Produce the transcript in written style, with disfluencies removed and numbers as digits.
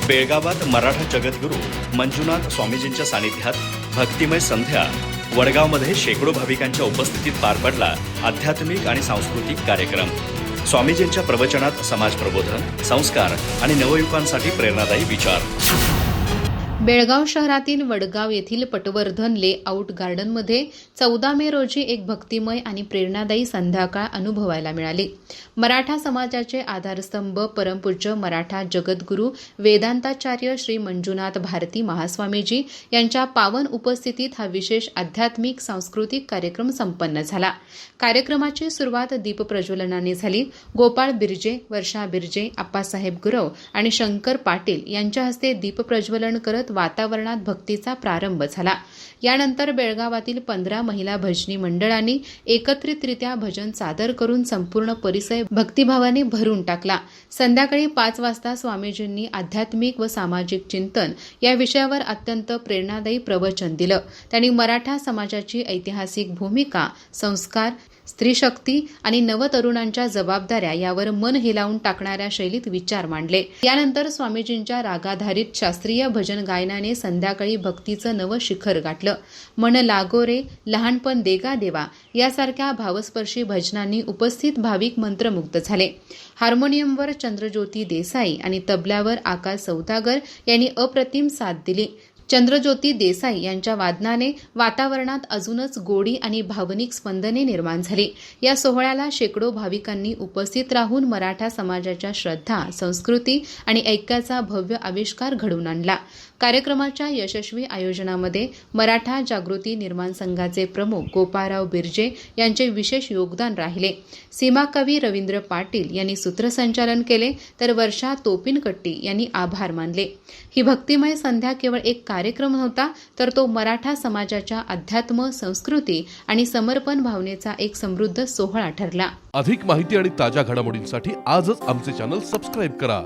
बेळगावात मराठा जगद्गुरू मंजुनाथ स्वामीजींच्या सानिध्यात भक्तिमय संध्या वडगावमध्ये शेकडो भाविकांच्या उपस्थितीत पार पडला आध्यात्मिक आणि सांस्कृतिक कार्यक्रम। स्वामीजींच्या प्रवचनात समाज प्रबोधन, संस्कार आणि नवयुवकांसाठी प्रेरणादायी विचार। बेळगाव शहरातील वडगाव येथील पटवर्धन लेआउट गार्डनमध्ये 14 मे रोजी एक भक्तिमय आणि प्रेरणादायी संध्याकाळ अनुभवायला मिळाली। मराठा समाजाचे आधारस्तंभ परमपूज्य मराठा जगद्गुरू वेदांताचार्य श्री मंजुनाथ भारती महास्वामीजी यांच्या पावन उपस्थितीत हा विशेष आध्यात्मिक सांस्कृतिक कार्यक्रम संपन्न झाला। कार्यक्रमाची सुरुवात दीपप्रज्वलनाने झाली। गोपाळ बिर्जे, वर्षा बिर्जे, आप्पासाहेब गुरव आणि शंकर पाटील यांच्या हस्ते दीपप्रज्वलन करत वातावरणात भक्तीचा प्रारंभ झाला। यानंतर बेळगावातील 15 महिला भजनी मंडळांनी एकत्रितरित्या भजन सादर करून संपूर्ण परिसर भक्तिभावाने भरून टाकला। संध्याकाळी 5 वाजता स्वामीजींनी आध्यात्मिक व सामाजिक चिंतन या विषयावर अत्यंत प्रेरणादायी प्रवचन दिलं। त्यांनी मराठा समाजाची ऐतिहासिक भूमिका, संस्कार, स्त्रीशक्ती आणि नवतरुणांच्या जबाबदाऱ्या यावर मन हेलावून टाकणाऱ्या शैलीत विचार मांडले। यानंतर स्वामीजींच्या रागाधारित शास्त्रीय भजन गायनाने संध्याकाळी भक्तीचं नवं शिखर गाठलं। मन लागो रे, लहानपण देगा देवा यासारख्या भावस्पर्शी भजनांनी उपस्थित भाविक मंत्रमुग्ध झाले। हार्मोनियमवर चंद्रज्योती देसाई आणि तबल्यावर आकाश सौदागर यांनी अप्रतिम साथ दिली। चंद्रज्योती देसाई यांच्या वादनाने वातावरणात अजूनच गोडी आणि भावनिक स्पंदने निर्माण झाली। या सोहळ्याला शेकडो भाविकांनी उपस्थित राहून मराठा समाजाच्या श्रद्धा, संस्कृती आणि ऐक्याचा भव्य आविष्कार घडवून आणला। कार्यक्रमाच्या यशस्वी आयोजनामध्ये मराठा जागृती निर्माण संघाचे प्रमुख गोपाळराव बिर्जे यांचे विशेष योगदान राहिले। सीमाकवी रवींद्र पाटील यांनी सूत्रसंचालन केले, तर वर्षा तोपिनकट्टी यांनी आभार मानले। ही भक्तिमय संध्या केवळ एक कार्यक्रम नव्हता, तर तो मराठा समाजाच्या अध्यात्म, संस्कृती आणि समर्पण भावनेचा एक समृद्ध सोहळा ठरला। अधिक माहिती आणि ताज्या घडामोडींसाठी आजच आमचे चॅनल सबस्क्राइब करा।